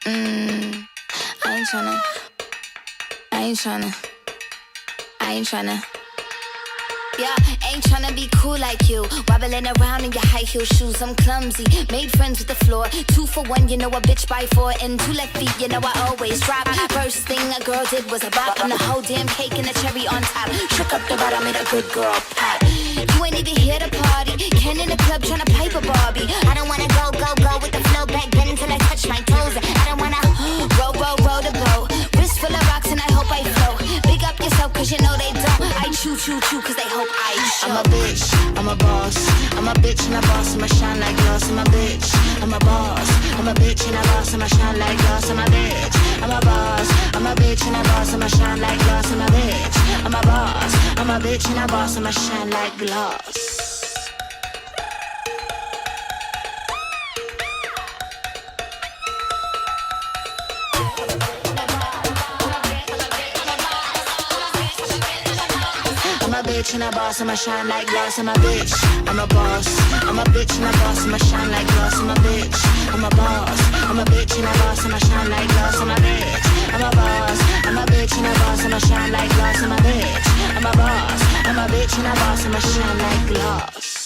I ain't tryna. I ain't tryna. I ain't tryna. Yeah, ain't tryna be cool like you. Wobbling around in your high heel shoes, I'm clumsy. Made friends with the floor. 2 for 1, you know a bitch by 4. And 2 left feet, you know I always drop. First thing a girl did was a bop. And the whole damn cake and the cherry on top. Shook up the bottom, made a good girl pop. You ain't even here to party. Ken in the club tryna pipe a Barbie. I don't wanna go with the flow back then till I touch my toes. I don't wanna row the boat. Wrist full of rocks and I hope I float. Big up yourself cause you know they don't. I chew cause they hope I show. I'm a bitch, I'm a boss. I'm a bitch and a boss, I'ma shine like glass. I'm a bitch, I'm a boss. I'm a bitch and a boss, I'ma shine like glass. I'm a bitch, I'm a boss. I'm a bitch and a boss, I'ma shine like glass. I'm a bitch, I'm a boss. I'm a bitch and a boss, I'ma shine like glass. I'm a bitch and a boss, I'ma shine like glass. I'm a bitch, I'm a boss. I'm a bitch and a boss, I'ma shine like glass. I'm a bitch, I'm a boss. I'm a bitch and a boss, I'ma shine like glass. I'm a bitch, I'm a boss. I'm a bitch and a boss, I'ma shine like glass. I'm a bitch, I'm a boss. I'm a bitch and a boss, I'ma shine like glass.